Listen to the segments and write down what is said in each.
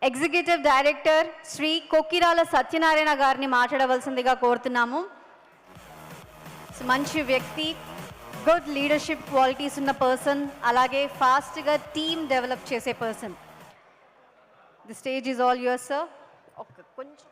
Executive director Shri Kokkirala Satyanarayana గారిని మాట్లాడవలసిందిగా కోరుతున్నాము. మంచి వ్యక్తి, గుడ్ లీడర్షిప్ క్వాలిటీస్ ఉన్న పర్సన్, అలాగే ఫాస్ట్గా టీమ్ డెవలప్ చేసే person. The stage is all yours sir. కొంచెం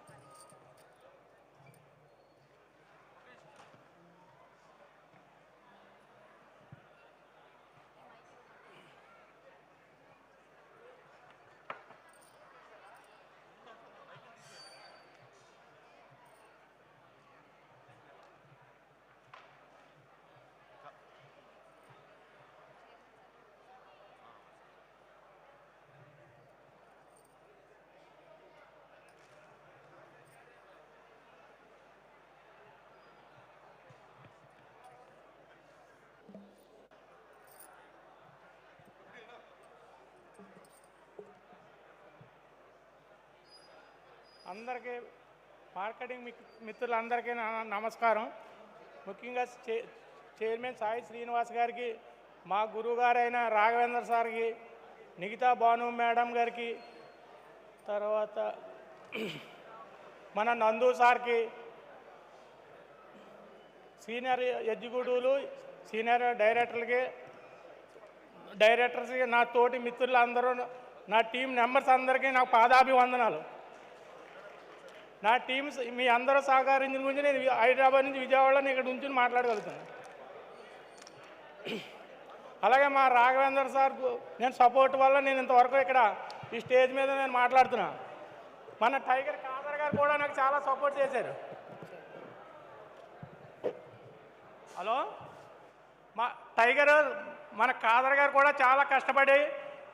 అందరికీ మార్కెటింగ్ మిత్రులందరికీ నమస్కారం. ముఖ్యంగా చైర్మన్ సాయి శ్రీనివాస్ గారికి, మా గురువు గారైన రాఘవేంద్ర సార్కి, నిగితా భాను మేడం గారికి, తర్వాత మన నందు సార్కి, సీనియర్ ఎగ్జిక్యూటివ్లు, సీనియర్ డైరెక్టర్స్కి, నా తోటి మిత్రులందరూ, నా టీం మెంబర్స్ అందరికీ నాకు పాదాభివందనాలు. నా టీమ్స్ మీ అందరూ సహకరించిన గురించి నేను హైదరాబాద్ నుంచి విజయవాడలో ఇక్కడ నుంచి మాట్లాడగలుగుతాను. అలాగే మా రాఘవేంద్ర సార్ నేను సపోర్ట్ వల్ల నేను ఇంతవరకు ఇక్కడ ఈ స్టేజ్ మీద నేను మాట్లాడుతున్నా. మన టైగర్ కాదర్ గారు కూడా నాకు చాలా సపోర్ట్ చేశారు. హలో, మా టైగర్ మన కాదర్ గారు కూడా చాలా కష్టపడి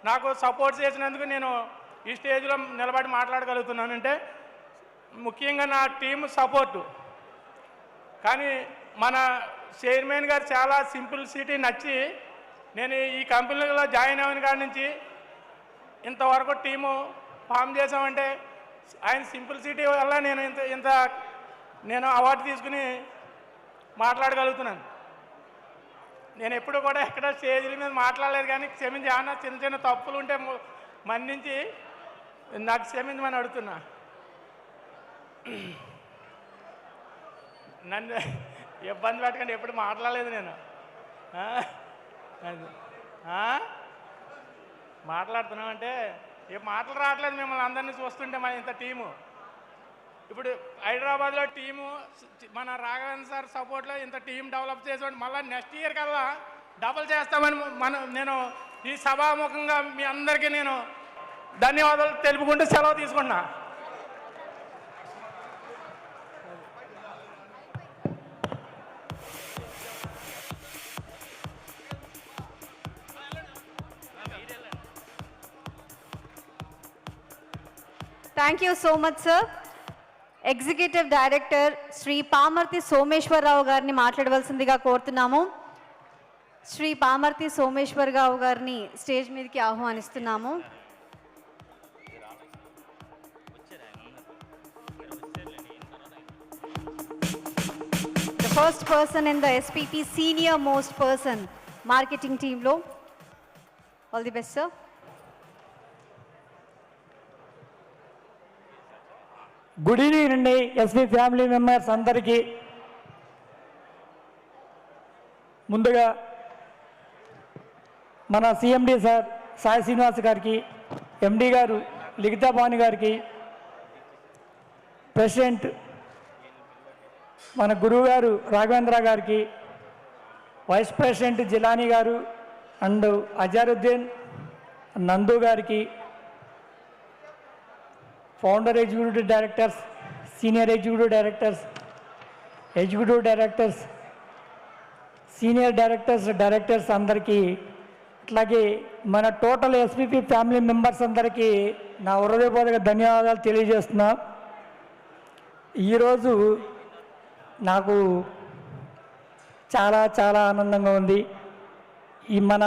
నాకు సపోర్ట్ చేసినందుకు నేను ఈ స్టేజ్లో నిలబడి మాట్లాడగలుగుతున్నానంటే ముఖ్యంగా నా టీం సపోర్టు. కానీ మన చైర్మన్ గారు చాలా సింప్లిసిటీ నచ్చి నేను ఈ కంపెనీలో జాయిన్ అయిన కాడి నుంచి ఇంతవరకు టీము ఫామ్ చేసామంటే ఆయన సింప్లిసిటీ వల్ల నేను నేను అవార్డు తీసుకుని మాట్లాడగలుగుతున్నాను. నేను ఎప్పుడు కూడా ఎక్కడ స్టేజ్ల మీద మాట్లాడలేదు, కానీ క్షమించి ఏమన్నా చిన్న చిన్న తప్పులు ఉంటే మన్నించి నాకు క్షమించమని అడుగుతున్నా. నన్ను ఇబ్బంది పెట్టకండి, ఎప్పుడు మాట్లాడలేదు నేను. మాట్లాడుతున్నామంటే ఏ మాటలు రావట్లేదు, మిమ్మల్ని అందరినీ చూస్తుంటే మన ఇంత టీము. ఇప్పుడు హైదరాబాద్లో టీము మన రాఘవేంద్ర సార్ సపోర్ట్లో ఇంత టీం డెవలప్ చేసాడు. మళ్ళీ నెక్స్ట్ ఇయర్ కల్లా డబుల్ చేస్తామని నేను ఈ సభాముఖంగా మీ అందరికీ నేను ధన్యవాదాలు తెలుపుకుంటూ సెలవు తీసుకున్నా. Thank you so much sir. Executive director Shri Pamarthi Someswararao గారిని మాట్లాడవలసిందిగా కోరుతున్నాము. శ్రీ పామర్తి సోమేశ్వరరావు గారిని స్టేజ్ మీదకి ఆహ్వానిస్తున్నాము. The first person in the SPP senior most person marketing టీంలో. All the best sir. Good evening అండి ఎస్పీ ఫ్యామిలీ మెంబర్స్ అందరికీ. ముందుగా మన సిఎండి సార్ సాయి శ్రీనివాస్ గారికి, ఎండి గారు లిఖితా భాను గారికి, ప్రెసిడెంట్ మన గురువు గారు రాఘవేంద్ర గారికి, వైస్ ప్రెసిడెంట్ జిలానీ గారు అండ్ అజారుద్దీన్ నందు గారికి, founder executive directors, senior executive directors, senior directors అందరికీ, అట్లాగే మన టోటల్ ఎస్పీపీ ఫ్యామిలీ మెంబర్స్ అందరికీ నా హృదయపూర్వక ధన్యవాదాలు తెలియజేస్తున్నా. ఈరోజు నాకు చాలా చాలా ఆనందంగా ఉంది. ఈ మన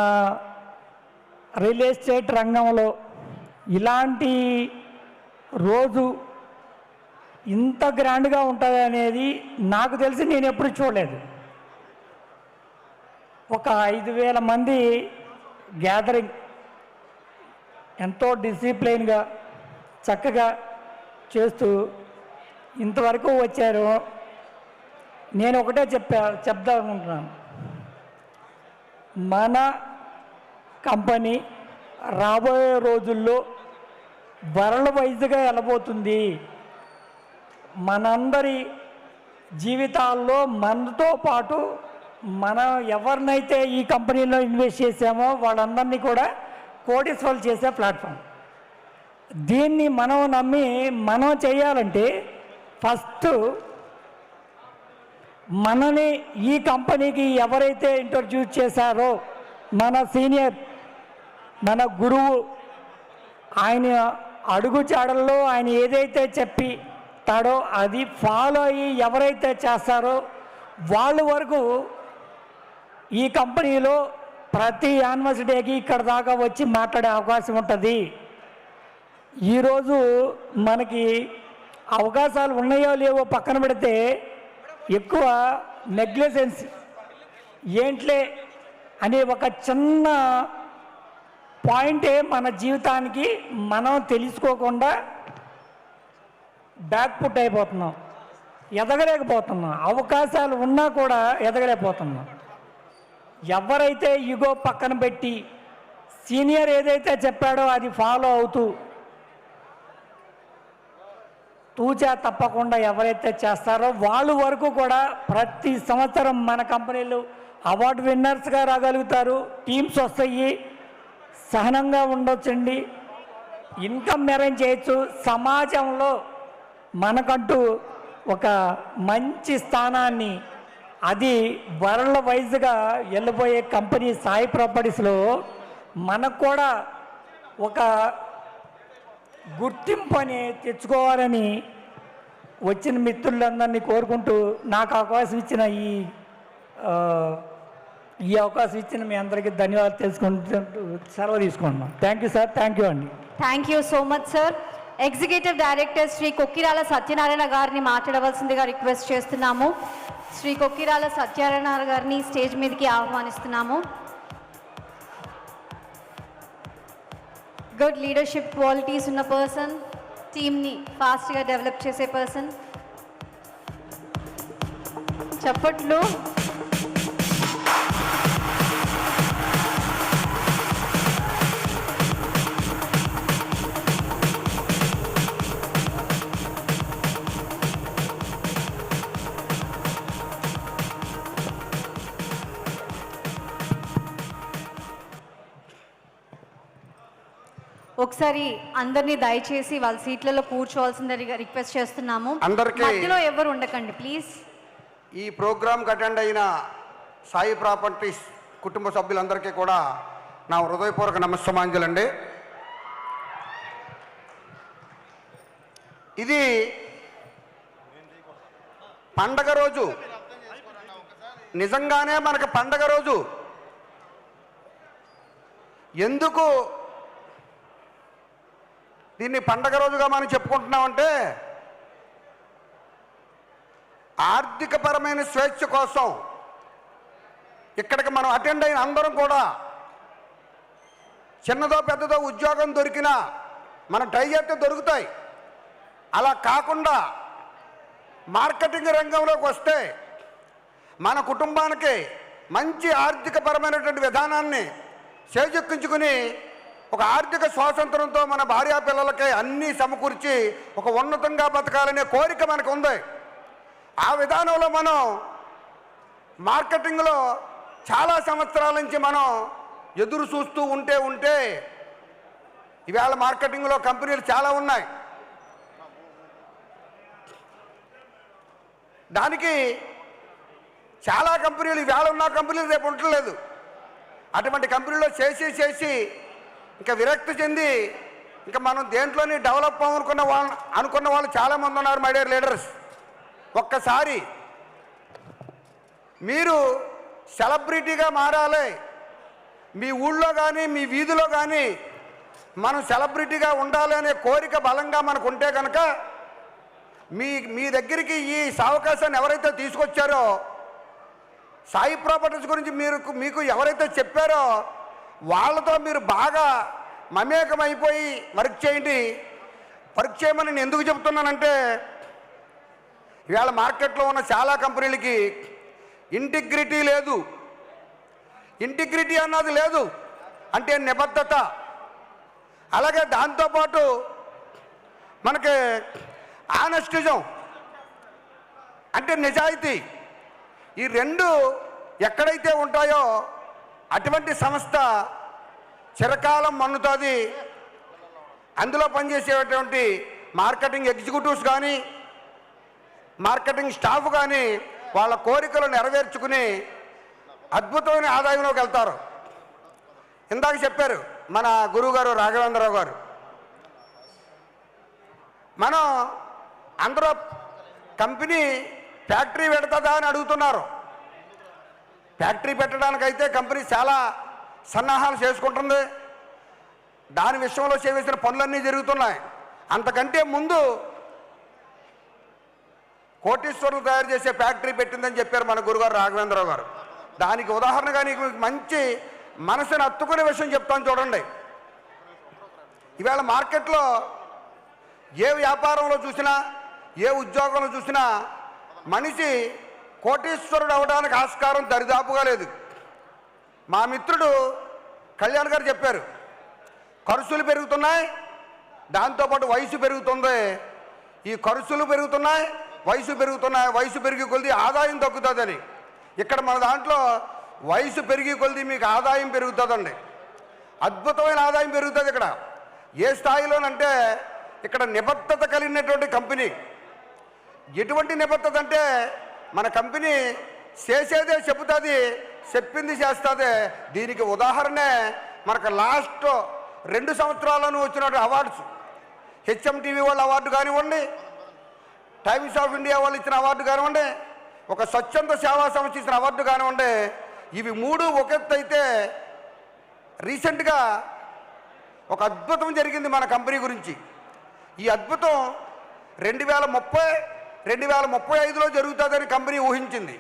రియల్ ఎస్టేట్ రంగంలో ఇలాంటి రోజు ఇంత గ్రాండ్గా ఉంటుంది అనేది నాకు తెలిసి నేను ఎప్పుడు చూడలేదు. ఒక 5,000 మంది గ్యాదరింగ్, ఎంతో డిసిప్లైన్గా చక్కగా చేస్తూ ఇంతవరకు వచ్చారు. నేను ఒకటే చెప్దామనుకుంటున్నాను, మన కంపెనీ రాబోయే రోజుల్లో వరల్డ్ వైజ్గా వెళ్ళబోతుంది. మనందరి జీవితాల్లో మనతో పాటు మనం ఎవరినైతే ఈ కంపెనీలో ఇన్వెస్ట్ చేసామో వాళ్ళందరినీ కూడా కోటీశ్వరులు చేసే ప్లాట్ఫామ్. దీన్ని మనం నమ్మి మనం చేయాలంటే ఫస్ట్ మనని ఈ కంపెనీకి ఎవరైతే ఇంట్రడ్యూస్ చేశారో మన సీనియర్, మన గురువు, ఆయన అడుగుజాడల్లో ఆయన ఏదైతే చెప్తాడో అది ఫాలో అయ్యి ఎవరైతే చేస్తారో వాళ్ళ వరకు ఈ కంపెనీలో ప్రతి యానివర్సరీ డేకి ఇక్కడ దాకా వచ్చి మాట్లాడే అవకాశం ఉంటుంది. ఈరోజు మనకి అవకాశాలు ఉన్నాయో లేవో పక్కన పెడితే ఎక్కువ నెగ్లిజెన్స్ ఏంట్లే అనే ఒక చిన్న పాయింటే మన జీవితానికి మనం తెలుసుకోకుండా బ్యాక్ పుట్ అయిపోతున్నాం, ఎదగలేకపోతున్నాం. అవకాశాలు ఉన్నా కూడా ఎదగలేకపోతున్నాం. ఎవరైతే ఇగో పక్కన పెట్టి సీనియర్ ఏదైతే చెప్పాడో అది ఫాలో అవుతూ తూచా తప్పకుండా ఎవరైతే చేస్తారో వాళ్ళు వరకు కూడా ప్రతి సంవత్సరం మన కంపెనీలు అవార్డు విన్నర్స్గా రాగలుగుతారు. టీమ్స్ వస్తాయి, సహనంగా ఉండొచ్చండి, ఇన్కమ్ అరేంజ్ చేయొచ్చు. సమాజంలో మనకంటూ ఒక మంచి స్థానాన్ని, అది వరల్డ్ వైజ్గా వెళ్ళబోయే కంపెనీ సాయి ప్రాపర్టీస్లో మనకు కూడా ఒక గుర్తింపు అని తెచ్చుకోవాలని వచ్చిన మిత్రులందరినీ కోరుకుంటూ నాకు అవకాశం ఇచ్చిన ఈ అవకాశం ఇచ్చిన మీ అందరికీ ధన్యవాదాలు తెలుసుకుంటూ సెలవు తీసుకుంటున్నాం. Thank you sir. Thank you అండి. Thank you so much sir. Executive director Shri Kokkirala Satyanarayana గారిని మాట్లాడవలసిందిగా రిక్వెస్ట్ చేస్తున్నాము. శ్రీ కొక్కిరాల సత్యనారాయణ గారిని స్టేజ్ మీదకి ఆహ్వానిస్తున్నాము. గుడ్ లీడర్షిప్ క్వాలిటీస్ ఉన్న పర్సన్, టీమ్ని ఫాస్ట్గా డెవలప్ చేసే పర్సన్. చప్పట్లు. ఒకసారి అందరినీ దయచేసి వాళ్ళ సీట్లలో కూర్చోవాల్సిందిగా రిక్వెస్ట్ చేస్తున్నాము. అందరికీ మధ్యలో ఎవరు ఉండకండి ప్లీజ్. ఈ ప్రోగ్రాంకి అటెండ్ అయిన సాయి ప్రాపర్టీస్ కుటుంబ సభ్యులందరికీ కూడా నా హృదయపూర్వక నమస్సమాంజలండి. ఇది పండగ రోజు, నిజంగానే మనకు పండగ రోజు. ఎందుకు దీన్ని పండగ రోజుగా మనం చెప్పుకుంటున్నామంటే ఆర్థికపరమైన స్వేచ్ఛ కోసం ఇక్కడికి మనం అటెండ్ అయిన అందరం కూడా చిన్నదో పెద్దదో ఉద్యోగం దొరికినా మనం ట్రై చేస్తే దొరుకుతాయి. అలా కాకుండా మార్కెటింగ్ రంగంలోకి వస్తే మన కుటుంబానికి మంచి ఆర్థికపరమైనటువంటి విధానాన్ని చేజెక్కించుకుని ఒక ఆర్థిక స్వాతంత్రంతో మన భార్యా పిల్లలకి అన్నీ సమకూర్చి ఒక ఉన్నతంగా బతకాలనే కోరిక మనకు ఉంది. ఆ విధానంలో మనం మార్కెటింగ్లో చాలా సంవత్సరాల నుంచి మనం ఎదురు చూస్తూ ఉంటే ఈవేళ మార్కెటింగ్లో కంపెనీలు చాలా ఉన్నాయి. దానికి చాలా కంపెనీలు ఈవేళ ఉన్న కంపెనీలు రేపు ఉండలేదు. అటువంటి కంపెనీలో చేసి ఇంకా విరక్తి చెంది ఇంకా మనం దేంట్లోని డెవలప్ అనుకున్న వాళ్ళు చాలామంది ఉన్నారు. మై డియర్ లీడర్స్, ఒక్కసారి మీరు సెలబ్రిటీగా మారాలి. మీ ఊళ్ళో కానీ మీ వీధిలో కానీ మనం సెలబ్రిటీగా ఉండాలి అనే కోరిక బలంగా మనకు ఉంటే కనుక మీ దగ్గరికి ఈ అవకాశాన్ని ఎవరైతే తీసుకొచ్చారో, సాయి ప్రాపర్టీస్ గురించి మీకు ఎవరైతే చెప్పారో వాళ్ళతో మీరు బాగా మమేకమైపోయి వర్క్ చేయండి. వర్క్ చేయమని నేను ఎందుకు చెప్తున్నానంటే ఇవాళ మార్కెట్లో ఉన్న చాలా కంపెనీలకి ఇంటిగ్రిటీ లేదు. ఇంటిగ్రిటీ అన్నది లేదు అంటే నిబద్ధత, అలాగే దాంతోపాటు మనకి ఆనెస్టిజం అంటే నిజాయితీ, ఈ రెండు ఎక్కడైతే ఉంటాయో అటువంటి సంస్థ చిరకాలం మన్నుతుంది. అందులో పనిచేసేటువంటి మార్కెటింగ్ ఎగ్జిక్యూటివ్స్ కానీ మార్కెటింగ్ స్టాఫ్ కానీ వాళ్ళ కోరికలు నెరవేర్చుకుని అద్భుతమైన ఆదాయంలోకి వెళ్తారు. ఇందాక చెప్పారు మన గురువుగారు రాఘవేంద్రరావు గారు, మనం అందరూ కంపెనీ ఫ్యాక్టరీ పెడతాదా అని అడుగుతున్నారు. ఫ్యాక్టరీ పెట్టడానికైతే కంపెనీ చాలా సన్నాహాలు చేసుకుంటుంది, దాని విషయంలో చేయవలసిన పనులన్నీ జరుగుతున్నాయి. అంతకంటే ముందు కోటీశ్వరులు తయారు చేసే ఫ్యాక్టరీ పెట్టిందని చెప్పారు మన గురుగారు రాఘవేంద్రరావు గారు. దానికి ఉదాహరణగా నీకు మంచి మనసుని హత్తుకునే విషయం చెప్తాను చూడండి. ఇవాళ మార్కెట్లో ఏ వ్యాపారంలో చూసినా ఏ ఉద్యోగంలో చూసినా మనిషి కోటీశ్వరుడు అవడానికి ఆస్కారం దరిదాపుగా లేదు. మా మిత్రుడు కళ్యాణ్ గారు చెప్పారు, ఖర్చులు పెరుగుతున్నాయి, దాంతోపాటు వయసు పెరుగుతుంది. ఈ ఖర్చులు పెరుగుతున్నాయి, వయసు పెరుగుతున్నాయి, వయసు పెరిగి కొలిది ఆదాయం తగ్గుతుందని. ఇక్కడ మన దాంట్లో వయసు పెరిగి కొలిది మీకు ఆదాయం పెరుగుతుందండి, అద్భుతమైన ఆదాయం పెరుగుతుంది. ఇక్కడ ఏ స్థాయిలోనంటే ఇక్కడ నిబద్ధత కలిగినటువంటి కంపెనీ. ఎటువంటి నిబద్ధత అంటే మన కంపెనీ చేసేదే చెబుతుంది, చెప్పింది చేస్తుంది. దీనికి ఉదాహరణే మనకు లాస్ట్ 2 సంవత్సరాలను వచ్చినటువంటి అవార్డ్స్, హెచ్ఎంటీవీ వాళ్ళ అవార్డు కానివ్వండి, టైమ్స్ ఆఫ్ ఇండియా వాళ్ళు ఇచ్చిన అవార్డు కానివ్వండి, ఒక స్వచ్ఛంద సేవా సంస్థ ఇచ్చిన అవార్డు కానివ్వండి. ఇవి 3 ఒకెత్తు అయితే రీసెంట్గా ఒక అద్భుతం జరిగింది మన కంపెనీ గురించి. ఈ అద్భుతం 2030, 2035లో జరుగుతుందని కంపెనీ ఊహించింది.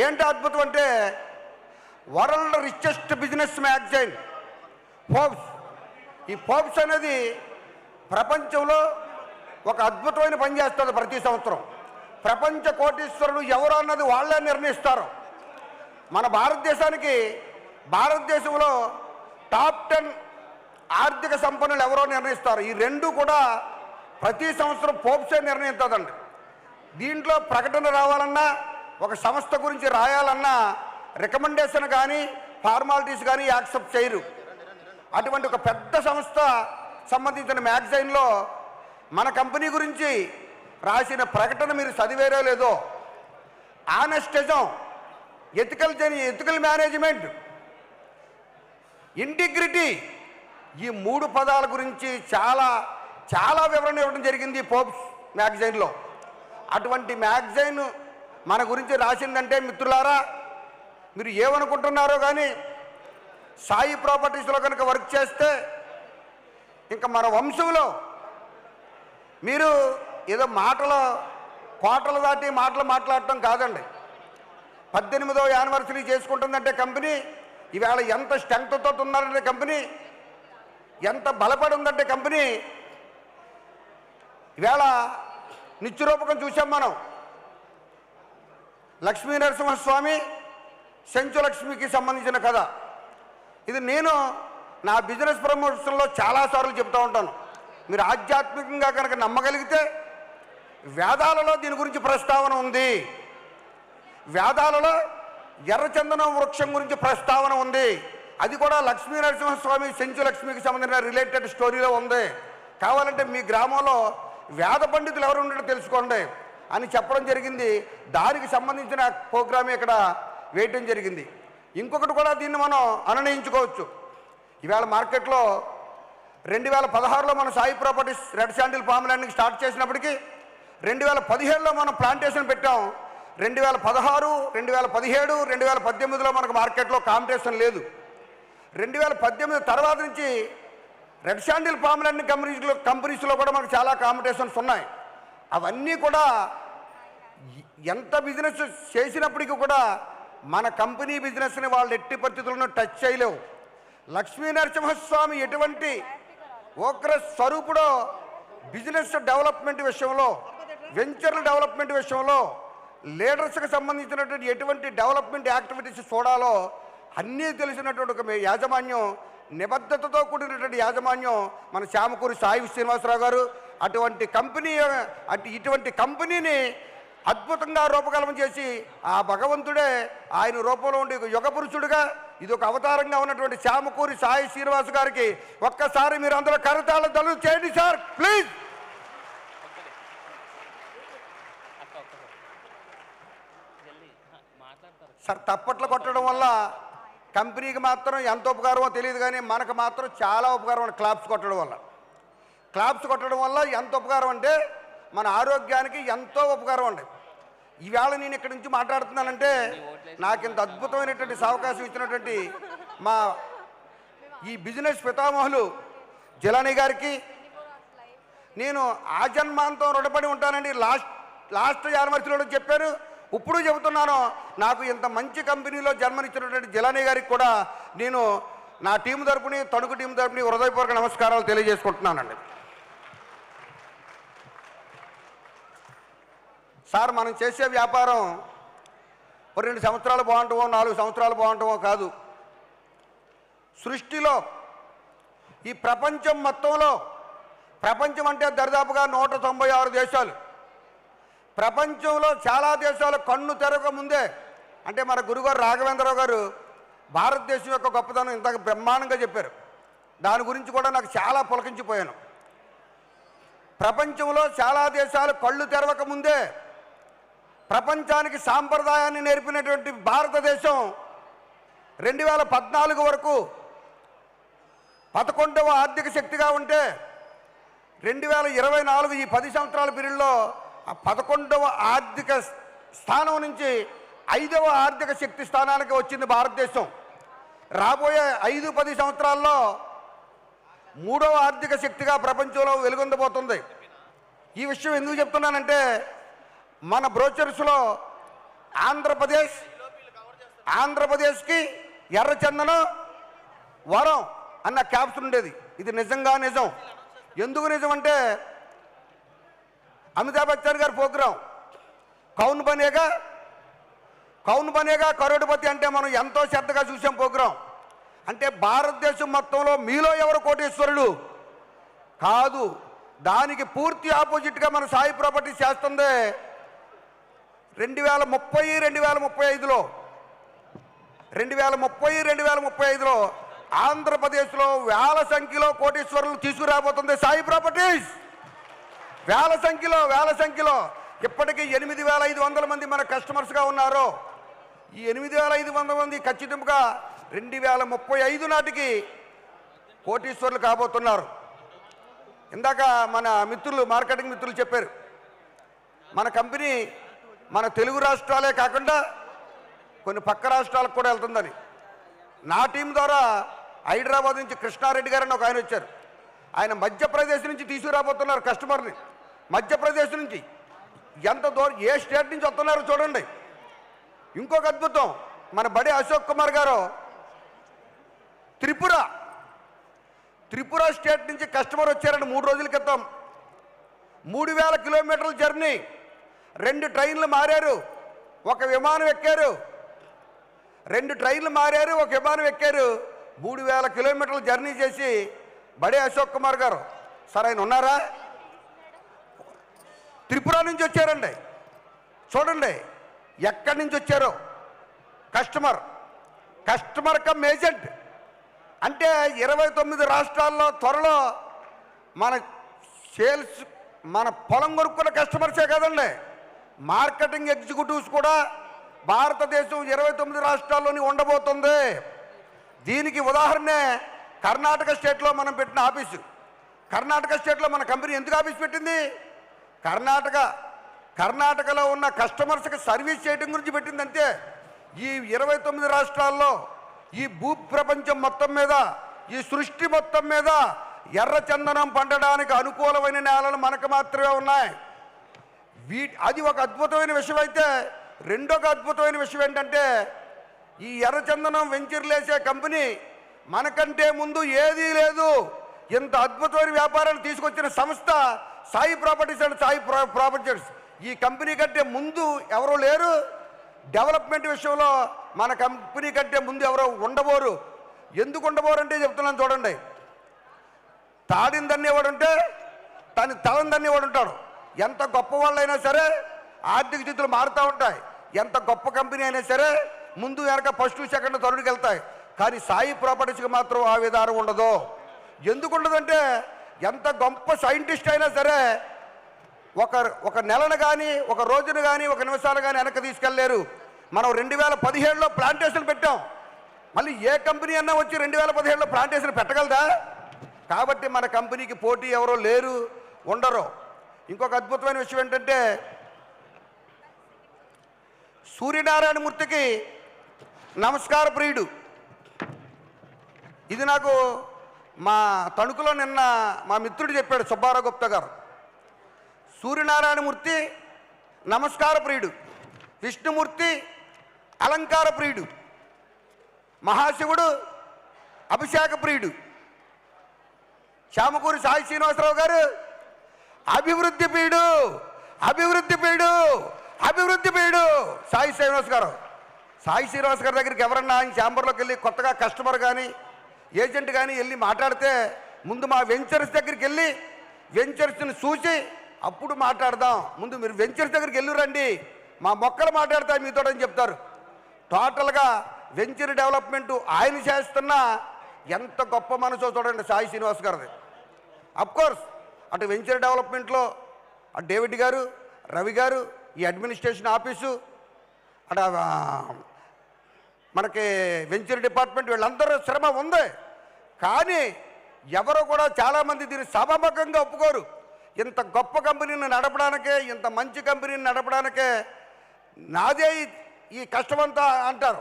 ఏంటి అద్భుతం అంటే world richest business magazine Forbes. ఈ ఫోర్బ్స్ అనేది ప్రపంచంలో ఒక అద్భుతమైన పని చేస్తుంది. ప్రతి సంవత్సరం ప్రపంచ కోటీశ్వరుడు ఎవరు అన్నది వాళ్ళే నిర్ణయిస్తారు. మన భారతదేశంలో టాప్ 10 ఆర్థిక సంపన్నులు ఎవరో నిర్ణయిస్తారు. ఈ 2 కూడా ప్రతి సంవత్సరం ఫోర్బ్సే నిర్ణయిస్తుందండి. దీంట్లో ప్రకటన రావాలన్నా, ఒక సంస్థ గురించి రాయాలన్నా రికమెండేషన్ కానీ ఫార్మాలిటీస్ కానీ యాక్సెప్ట్ చేయరు. అటువంటి ఒక పెద్ద సంస్థ సంబంధించిన మ్యాగజైన్లో మన కంపెనీ గురించి రాసిన ప్రకటన మీరు చదివేరో లేదో, ఆనెస్టిజం, ఎథికల్ మేనేజ్మెంట్, ఇంటిగ్రిటీ, ఈ 3 పదాల గురించి చాలా చాలా వివరణ ఇవ్వడం జరిగింది ఫోర్బ్స్ మ్యాగజైన్లో. అటువంటి మ్యాగజైన్ మన గురించి రాసిందంటే మిత్రులారా, మీరు ఏమనుకుంటున్నారో కానీ సాయి ప్రాపర్టీస్లో కనుక వర్క్ చేస్తే ఇంకా మన వంశంలో మీరు ఏదో కోటలు దాటి మాట్లాడటం కాదండి. 18వ యానివర్సరీ చేసుకుంటుందంటే కంపెనీ ఇవాళ ఎంత స్ట్రెంగ్త్తో ఉన్నారంటే కంపెనీ, ఎంత బలపడి ఉందంటే కంపెనీ. ఇవాళ నిత్యరూపకం చూసాం మనం. లక్ష్మీ నరసింహస్వామి సెంచులక్ష్మికి సంబంధించిన కథ. ఇది నేను నా బిజినెస్ ప్రమోషన్లో చాలాసార్లు చెప్తూ ఉంటాను. మీరు ఆధ్యాత్మికంగా కనుక నమ్మగలిగితే వేదాలలో దీని గురించి ప్రస్తావన ఉంది. వేదాలలో ఎర్రచందనం వృక్షం గురించి ప్రస్తావన ఉంది. అది కూడా లక్ష్మీ నరసింహస్వామి సెంచులక్ష్మికి సంబంధించిన రిలేటెడ్ స్టోరీలో ఉంది. కావాలంటే మీ గ్రామంలో వేద పండితులు ఎవరు ఉండటో తెలుసుకోండి అని చెప్పడం జరిగింది. దానికి సంబంధించిన ప్రోగ్రామ్ ఇక్కడ వేయటం జరిగింది. ఇంకొకటి కూడా దీన్ని మనం అనునయించుకోవచ్చు. ఇవాళ మార్కెట్లో 2016లో మనం Sai properties red sandal palm landing start చేసినప్పటికీ 2017లో మనం ప్లాంటేషన్ పెట్టాం. 2016, 2017, 2018లో మనకు మార్కెట్లో కాంపిటీషన్ లేదు. 2018 తర్వాత నుంచి రెడ్ శాండిల్ పామ్ ల్యాండింగ్ కంపెనీస్లో కూడా మనకు చాలా కాంపిటీషన్స్ ఉన్నాయి. అవన్నీ కూడా ఎంత బిజినెస్ చేసినప్పటికీ కూడా మన కంపెనీ బిజినెస్ని వాళ్ళు ఎట్టి పరిస్థితులను టచ్ చేయలేవు. లక్ష్మీ నరసింహస్వామి ఎటువంటి ఉగ్ర స్వరూపుడో బిజినెస్ డెవలప్మెంట్ విషయంలో, వెంచర్ల డెవలప్మెంట్ విషయంలో, లీడర్స్కి సంబంధించినటువంటి ఎటువంటి డెవలప్మెంట్ యాక్టివిటీస్ చూడాలో అన్నీ తెలిసినటువంటి ఒక యాజమాన్యం, నిబద్ధతతో కూడినటువంటి యాజమాన్యం మన శ్యామకూరి సాయి శ్రీనివాసరావు గారు. ఇటువంటి కంపెనీని అద్భుతంగా రూపకల్పన చేసి ఆ భగవంతుడే ఆయన రూపంలో ఉండి యుగ పురుషుడుగా ఇది ఒక అవతారంగా ఉన్నటువంటి శ్యామకూరి సాయి శ్రీనివాస్ గారికి ఒక్కసారి మీరు అందరూ కరతాళ దళు చేయండి సార్ ప్లీజ్. సార్ తప్పట్లు కొట్టడం వల్ల కంపెనీకి మాత్రం ఎంత ఉపకారమో తెలియదు, కానీ మనకు మాత్రం చాలా ఉపకారం. క్లాప్స్ కొట్టడం వల్ల ఎంత ఉపకారం అంటే మన ఆరోగ్యానికి ఎంతో ఉపకారం అండి. ఈవేళ నేను ఇక్కడి నుంచి మాట్లాడుతున్నానంటే నాకు ఇంత అద్భుతమైనటువంటి అవకాశం ఇచ్చినటువంటి మా ఈ బిజినెస్ పితామహులు జిలానీ గారికి నేను ఆజన్మాంతం రుణపడి ఉంటానండి. లాస్ట్ యానివర్సరీలో చెప్పాను, ఇప్పుడు చెబుతున్నాను. నాకు ఇంత మంచి కంపెనీలో జన్మనిచ్చినటువంటి జిలానీ గారికి కూడా నేను నా టీం తరపుని, తణుకు టీం తరపుని హృదయపూర్వక నమస్కారాలు తెలియజేసుకుంటున్నానండి. సార్, మనం చేసే వ్యాపారం 2 సంవత్సరాలు బాగుంటామో 4 సంవత్సరాలు బాగుంటామో కాదు. సృష్టిలో ఈ ప్రపంచం మొత్తంలో, ప్రపంచం అంటే దరిదాపుగా 196 దేశాలు, ప్రపంచంలో చాలా దేశాలు కన్ను తెరక ముందే, అంటే మన గురుగారు రాఘవేంద్రరావు గారు భారతదేశం యొక్క గొప్పతనం ఇంత బ్రహ్మాండంగా చెప్పారు. దాని గురించి కూడా నాకు చాలా పులకించిపోయాను. ప్రపంచంలో చాలా దేశాలు కళ్ళు తెరవక ముందే ప్రపంచానికి సాంప్రదాయాన్ని నేర్పినటువంటి భారతదేశం 2014 వరకు 11వ ఆర్థిక శక్తిగా ఉంటే 2024 ఈ 10 సంవత్సరాల పీరియడ్లో ఆ 11వ ఆర్థిక స్థానం నుంచి 5వ ఆర్థిక శక్తి స్థానానికి వచ్చింది భారతదేశం. రాబోయే 5-10 సంవత్సరాల్లో 3వ ఆర్థిక శక్తిగా ప్రపంచంలో వెలుగొందబోతుంది. ఈ విషయం ఎందుకు చెప్తున్నానంటే మన బ్రోచర్స్లో ఆంధ్రప్రదేశ్కి ఎర్రచందనం వరం అన్న క్యాప్షన్ ఉండేది. ఇది నిజంగా నిజం. ఎందుకు నిజం అంటే అమితాబ్ బచ్చన్ గారి ప్రోగ్రాం కౌన్ బనేగా కరోడ్పతి అంటే మనం ఎంతో శ్రద్ధగా చూసాం ప్రోగ్రాం. అంటే భారతదేశం మొత్తంలో మీలో ఎవరు కోటీశ్వరుడు కాదు, దానికి పూర్తి ఆపోజిట్గా మన సాయి ప్రాపర్టీస్ చేస్తుంది. 2030-2035లో ఆంధ్రప్రదేశ్లో వేల సంఖ్యలో కోటీశ్వరులు తీసుకురాబోతుంది సాయి ప్రాపర్టీస్. వేల సంఖ్యలో ఇప్పటికీ 8,500 మంది మన కస్టమర్స్గా ఉన్నారు. ఈ 8,500 మంది ఖచ్చితంగా 2035 నాటికి కోటీశ్వరులు కాబోతున్నారు. ఇందాక మన మిత్రులు, మార్కెటింగ్ మిత్రులు చెప్పారు, మన కంపెనీ మన తెలుగు రాష్ట్రాలే కాకుండా కొన్ని పక్క రాష్ట్రాలకు కూడా వెళ్తుందని. నా టీం ద్వారా హైదరాబాద్ నుంచి కృష్ణారెడ్డి గారని ఒక ఆయన వచ్చారు. ఆయన మధ్యప్రదేశ్ నుంచి తీసుకురాబోతున్నారు కస్టమర్ని. మధ్యప్రదేశ్ నుంచి ఎంత దూరం, ఏ స్టేట్ నుంచి వస్తున్నారో చూడండి. ఇంకొక అద్భుతం, మన బడి అశోక్ కుమార్ గారు త్రిపుర స్టేట్ నుంచి కస్టమర్ వచ్చారండి 3 రోజుల క్రితం. 3,000 కిలోమీటర్ల జర్నీ, 2 ట్రైన్లు మారారు, ఒక విమానం ఎక్కారు. 3,000 కిలోమీటర్లు జర్నీ చేసి బడే అశోక్ కుమార్ గారు, సార్ ఆయన ఉన్నారా? త్రిపుర నుంచి వచ్చారండి. చూడండి ఎక్కడి నుంచి వచ్చారో. కస్టమర్ కమ్ ఏజెంట్ అంటే 29 రాష్ట్రాల్లో త్వరలో మన పొలం కొనుక్కున్న కస్టమర్సే కదండి, మార్కెటింగ్ ఎగ్జిక్యూటివ్స్ కూడా భారతదేశం 29 రాష్ట్రాల్లోని ఉండబోతుంది. దీనికి ఉదాహరణే కర్ణాటక స్టేట్లో మనం పెట్టిన ఆఫీసు. కర్ణాటక స్టేట్లో మన కంపెనీ ఎందుకు ఆఫీస్ పెట్టింది? కర్ణాటకలో ఉన్న కస్టమర్స్కి సర్వీస్ చేయడం గురించి పెట్టింది అంతే. ఈ 29 రాష్ట్రాల్లో ఈ భూ ప్రపంచం మొత్తం మీద, ఈ సృష్టి మొత్తం మీద ఎర్రచందనం పండడానికి అనుకూలమైన నేలలు మనకు మాత్రమే ఉన్నాయి. అది ఒక అద్భుతమైన విషయం. అయితే రెండొక అద్భుతమైన విషయం ఏంటంటే ఈ ఎర్రచందనం వెంచర్లు వేసే కంపెనీ మనకంటే ముందు ఏదీ లేదు. ఇంత అద్భుతమైన వ్యాపారాలు తీసుకొచ్చిన సంస్థ Sai properties and Sai properties. ఈ కంపెనీ కంటే ముందు ఎవరో లేరు. డెవలప్మెంట్ విషయంలో మన కంపెనీ కంటే ముందు ఎవరో ఉండబోరు. ఎందుకు ఉండబోరు అంటే చెప్తున్నాను చూడండి. తాడిని దన్నేవాడు ఉంటే తను తలని దన్నేవాడు ఉంటాడు. ఎంత గొప్ప వాళ్ళైనా సరే ఆర్థిక స్థితులు మారుతూ ఉంటాయి. ఎంత గొప్ప కంపెనీ అయినా సరే ముందు వెనక ఫస్ట్ సెకండ్ థర్డ్కి వెళ్తాయి. కానీ సాయి ప్రాపర్టీస్కి మాత్రం ఆ విధానం ఉండదు. ఎందుకు ఉండదంటే ఎంత గొప్ప సైంటిస్ట్ అయినా సరే ఒక నెలను కానీ ఒక రోజును కానీ ఒక నిమిషాలు కానీ వెనక్కి తీసుకెళ్ళలేరు. మనం 2017లో ప్లాంటేషన్ పెట్టాం. మళ్ళీ ఏ కంపెనీ అన్నా వచ్చి 2017లో ప్లాంటేషన్ పెట్టగలదా? కాబట్టి మన కంపెనీకి పోటీ ఎవరో లేరు, ఉండరు. ఇంకొక అద్భుతమైన విషయం ఏంటంటే సూర్యనారాయణమూర్తికి నమస్కార ప్రియుడు. ఇది నాకు మా తణుకులో నిన్న మా మిత్రుడు చెప్పాడు, సుబ్బారావు గుప్తా గారు. సూర్యనారాయణమూర్తి నమస్కార ప్రియుడు, విష్ణుమూర్తి అలంకార ప్రియుడు, మహాశివుడు అభిషేక ప్రియుడు, శ్యామకూరి సాయి శ్రీనివాసరావు గారు అభివృద్ధి ప్రియుడు, అభివృద్ధి ప్రియుడు, అభివృద్ధి ప్రియుడు సాయి శ్రీనివాస్ గారు. సాయి శ్రీనివాస్ గారి దగ్గరికి ఎవరన్నా ఆయన ఛాంబర్లోకి వెళ్ళి కొత్తగా కస్టమర్ కానీ ఏజెంట్ కానీ వెళ్ళి మాట్లాడితే ముందు మా వెంచర్స్ దగ్గరికి వెళ్ళి వెంచర్స్ని చూసి అప్పుడు మాట్లాడదాం, ముందు మీరు వెంచర్స్ దగ్గరికి వెళ్ళి రండి, మా మొక్కలు మాట్లాడతాయి మీతో అని చెప్తారు. టోటల్గా వెంచర్ డెవలప్మెంటు ఆయన చేస్తున్న ఎంత గొప్ప మనసో చూడండి సాయి శ్రీనివాస్ గారిది. అఫ్కోర్స్ అటు వెంచర్ డెవలప్మెంట్లో అటు డేవిడ్ గారు, రవి గారు, ఈ అడ్మినిస్ట్రేషన్ ఆఫీసు, అటు మనకి వెంచర్ డిపార్ట్మెంట్ వీళ్ళందరూ శ్రమ ఉంది. కానీ ఎవరో కూడా చాలామంది దీన్ని సభాముఖంగా ఒప్పుకోరు. ఇంత గొప్ప కంపెనీని నడపడానికే, ఇంత మంచి కంపెనీని నడపడానికే నాదే ఈ కష్టమంతా అంటారు.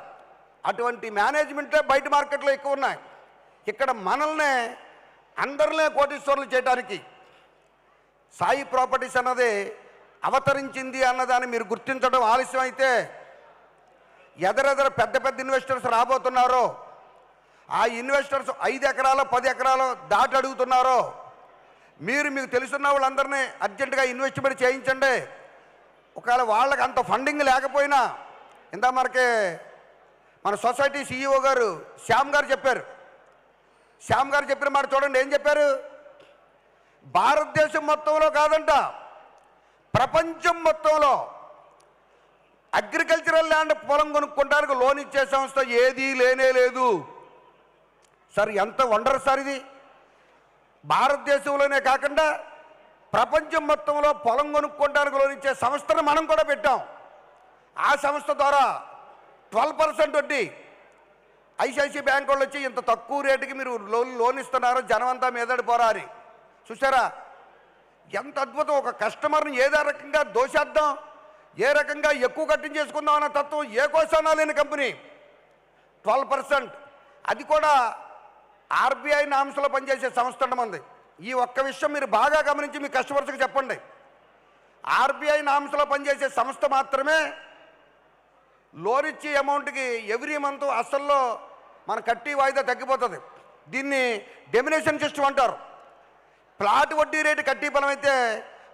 అటువంటి మేనేజ్మెంటే బయట మార్కెట్లో ఎక్కువ ఉన్నాయి. ఇక్కడ మనల్నే అందరినే కోటీశ్వరులు చేయడానికి సాయి ప్రాపర్టీస్ అన్నది అవతరించింది అన్నదాన్ని మీరు గుర్తించడం ఆలస్యం అయితే ఎదరెదర పెద్ద పెద్ద ఇన్వెస్టర్స్ రాబోతున్నారో ఆ ఇన్వెస్టర్స్ 5 ఎకరాలు 10 ఎకరాలు దాటి అడుగుతున్నారో మీకు తెలుసున్న వాళ్ళందరినీ అర్జెంటుగా ఇన్వెస్ట్మెంట్ చేయించండి. ఒకవేళ వాళ్ళకి అంత ఫండింగ్ లేకపోయినా ఇందా మనకి మన సొసైటీ CEO గారు శ్యామ్ గారు చెప్పారు. శ్యామ్ గారు చెప్పిన మాట చూడండి, ఏం చెప్పారు? భారతదేశం మొత్తంలో కాదంట, ప్రపంచం మొత్తంలో అగ్రికల్చరల్ ల్యాండ్ పొలం కొనుక్కోవడానికి లోన్ ఇచ్చే సంస్థ ఏదీ లేనే లేదు. సార్ ఎంత వండర్ సార్ ఇది. భారతదేశంలోనే కాకుండా ప్రపంచం మొత్తంలో పొలం కొనుక్కోవడానికి లోన్ ఇచ్చే సంస్థను మనం కూడా పెట్టాం. ఆ సంస్థ ద్వారా 12% వడ్డీ. ఐసిఐసి బ్యాంక్ వాళ్ళు వచ్చి ఇంత తక్కువ రేటుకి మీరు లోన్ ఇస్తున్నారు, జనం అంతా మీదడిపోరా అని. చూసారా ఎంత అద్భుతం. ఒక కస్టమర్ని ఏదో రకంగా దోషేద్దాం, ఏ రకంగా ఎక్కువ కట్టించేసుకుందాం అన్న తత్వం ఏ కోసానా లేని కంపెనీ 12%. అది కూడా ఆర్బీఐ నామ్స్లో పనిచేసే సంస్థ మంది. ఈ ఒక్క విషయం మీరు బాగా గమనించి మీ కస్టమర్స్కి చెప్పండి. ఆర్బీఐ నామ్స్లో పనిచేసే సంస్థ మాత్రమే లోన్ ఇచ్చే అమౌంట్కి ఎవ్రీ మంత్ అసల్లో మన కట్టి వాయిదా తగ్గిపోతుంది. దీన్ని డెమినేషన్ సిస్టమ్ అంటారు. ప్లాట్ వడ్డీ రేటు కట్టి పొలం అయితే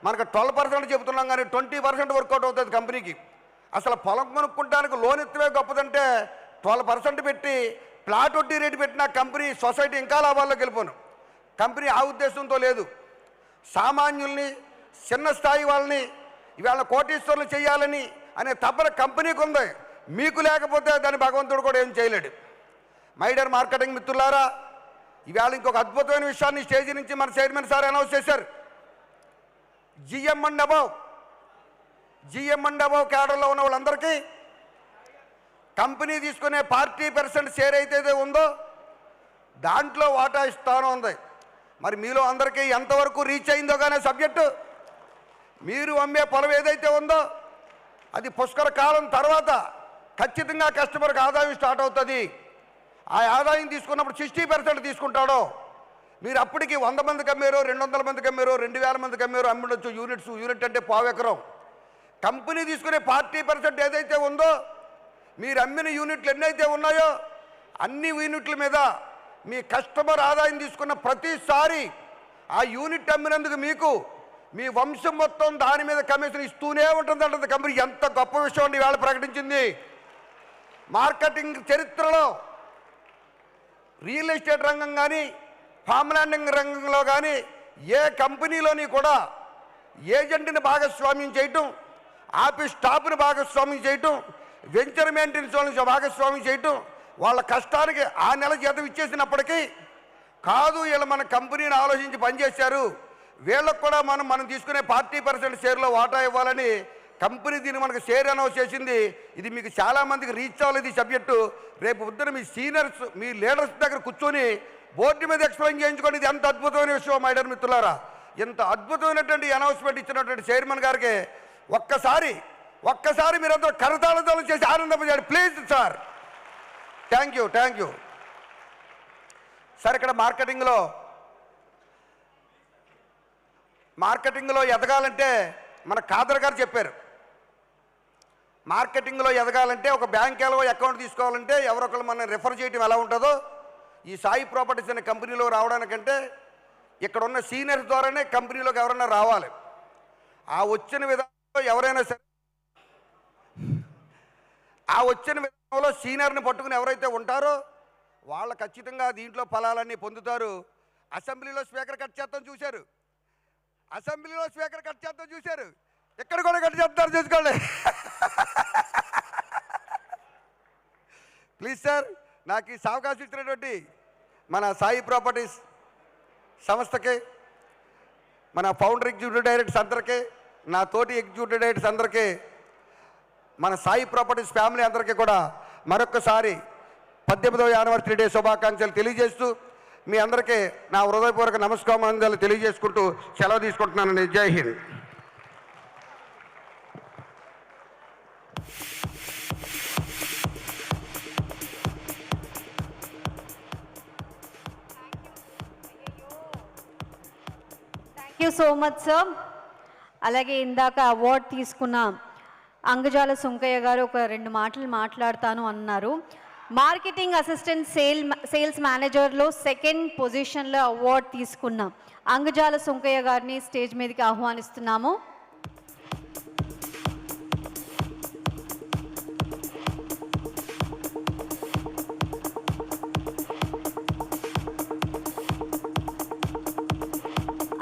మనకు 12% చెబుతున్నాం, కానీ 20% వర్కౌట్ అవుతుంది కంపెనీకి. అసలు పొలం కొనుక్కుంటానికి లోన్ ఇస్తే గొప్పదంటే 12% పెట్టి ప్లాట్ వడ్డీ రేటు పెట్టిన కంపెనీ సొసైటీ ఇంకా లాభాల్లోకి వెళ్ళిపోను. కంపెనీ ఆ ఉద్దేశంతో లేదు. సామాన్యుల్ని, చిన్న స్థాయి వాళ్ళని ఇవాళ కోటీశ్వరులు చేయాలని అనే తపన కంపెనీకి ఉంది. మీకు లేకపోతే దాన్ని భగవంతుడు కూడా ఏం చేయలేడు. మైడర్ మార్కెటింగ్ మిత్రులారా, ఇవాళ ఇంకొక అద్భుతమైన విషయాన్ని స్టేజ్ నుంచి మన చైర్మన్ సార్ అనౌన్స్ చేశారు. జిఎం అండ్ అబవ్ క్యాడర్లో ఉన్న వాళ్ళందరికీ కంపెనీ తీసుకునే 40% షేర్ అయితే ఉందో దాంట్లో వాటా ఇస్తాను ఉంది. మరి మీలో అందరికీ ఎంతవరకు రీచ్ అయిందో కానీ సబ్జెక్టు, మీరు అమ్మే పొలం ఏదైతే ఉందో అది పుష్కర కాలం తర్వాత ఖచ్చితంగా కస్టమర్కి ఆదాయం స్టార్ట్ అవుతుంది. ఆ ఆదాయం తీసుకున్నప్పుడు 60% తీసుకుంటాడో మీరు అప్పటికి 100 మందికి అమ్మారో, 200 మందికి అమ్మారో, 2000 మందికి అమ్మారో అమ్మిడొచ్చు. యూనిట్ అంటే పావు ఎకరం. కంపెనీ తీసుకునే 40% ఏదైతే ఉందో మీరు అమ్మిన యూనిట్లు ఎన్నైతే ఉన్నాయో అన్ని యూనిట్ల మీద మీ కస్టమర్ ఆదాయం తీసుకున్న ప్రతిసారి ఆ యూనిట్ అమ్మినందుకు మీకు మీ వంశం మొత్తం దాని మీద కమిషన్ ఇస్తూనే ఉంటుందంటే కంపెనీ ఎంత గొప్ప విషయం అండి ఇవాళ ప్రకటించింది. మార్కెటింగ్ చరిత్రలో రియల్ ఎస్టేట్ రంగం కానీ ఫామ్ ల్యాండింగ్ రంగంలో కానీ ఏ కంపెనీలోని కూడా ఏజెంట్ని భాగస్వామ్యం చేయటం, ఆఫీస్ స్టాఫ్ని భాగస్వామ్యం చేయటం, వెంచర్ మెయింటెనెన్స్ వాళ్ళని భాగస్వామ్యం చేయటం, వాళ్ళ కష్టానికి ఆ నెల జీతం ఇచ్చేసినప్పటికీ కాదు వీళ్ళు మన కంపెనీని ఆలోచించి పనిచేశారు, వీళ్ళకు కూడా మనం తీసుకునే 40% షేర్లో వాటా ఇవ్వాలని కంపెనీ దీన్ని మనకు షేర్ అనౌన్స్ చేసింది. ఇది మీకు చాలామందికి రీచ్ అవ్వలేదు ఈ సబ్జెక్టు. రేపు పొద్దున మీ సీనియర్స్ మీ లీడర్స్ దగ్గర కూర్చొని బోర్డు మీద ఎక్స్ప్లెయిన్ చేయించుకోండి. ఇది ఎంత అద్భుతమైన విషయం మై డియర్ మిత్రులారా. ఇంత అద్భుతమైనటువంటి అనౌన్స్మెంట్ ఇచ్చినటువంటి చైర్మన్ గారికి ఒక్కసారి మీరందరూ కరతాళతాళం చేసి ఆనందింపజేయండి please sir. Thank you. Sir ఇక్కడ మార్కెటింగ్లో ఎదగాలంటే మన ఖాదర్ గారు చెప్పారు. మార్కెటింగ్లో ఎదగాలంటే ఒక బ్యాంక్ అకౌంట్ తీసుకోవాలంటే ఎవరొకరు మనం రిఫర్ చేయడం ఎలా ఉంటుందో ఈ సాయి ప్రాపర్టీస్ అనే కంపెనీలో రావడానికంటే ఇక్కడ ఉన్న సీనియర్స్ ద్వారానే కంపెనీలోకి ఎవరైనా రావాలి. ఆ వచ్చిన విధానంలో ఎవరైనా సరే ఆ వచ్చిన విధానంలో సీనియర్ని పట్టుకుని ఎవరైతే ఉంటారో వాళ్ళు ఖచ్చితంగా దీంట్లో ఫలాలన్నీ పొందుతారు. అసెంబ్లీలో స్పీకర్ కట్ చేస్తాం చూశారు, ఇక్కడ కూడా కట్ చేస్తారు చూసుకోండి. ప్లీజ్ సార్, నాకు ఈ అవకాశం ఇచ్చినటువంటి మన సాయి ప్రాపర్టీస్ సంస్థకి, మన ఫౌండర్ ఎగ్జిక్యూటివ్ డైరెక్టర్స్ అందరికీ, నా తోటి ఎగ్జిక్యూటివ్ డైరెక్టర్స్ అందరికీ, మన సాయి ప్రాపర్టీస్ ఫ్యామిలీ అందరికీ కూడా మరొక్కసారి 18వ యానివర్సరీ డే శుభాకాంక్షలు తెలియజేస్తూ మీ అందరికీ నా హృదయపూర్వక నమస్కారాలు తెలియజేసుకుంటూ సెలవు తీసుకుంటున్నానండి. జై Hind. Thank you so much sir. అలాగే ఇందాక అవార్డు తీసుకున్న అంగజాల సుంకయ్య గారు ఒక 2 మాటలు మాట్లాడతాను అన్నారు. మార్కెటింగ్ అసిస్టెంట్ సేల్స్ మేనేజర్లో 2nd పొజిషన్లో అవార్డు తీసుకున్నాం అంగజాల సుంకయ్య గారిని స్టేజ్ మీదకి ఆహ్వానిస్తున్నాము.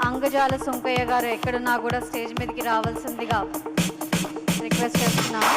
అంగజాల సుంకయ్య గారు ఎక్కడున్నా కూడా స్టేజ్ మీదకి రావాల్సిందిగా రిక్వెస్ట్ చేస్తున్నాము.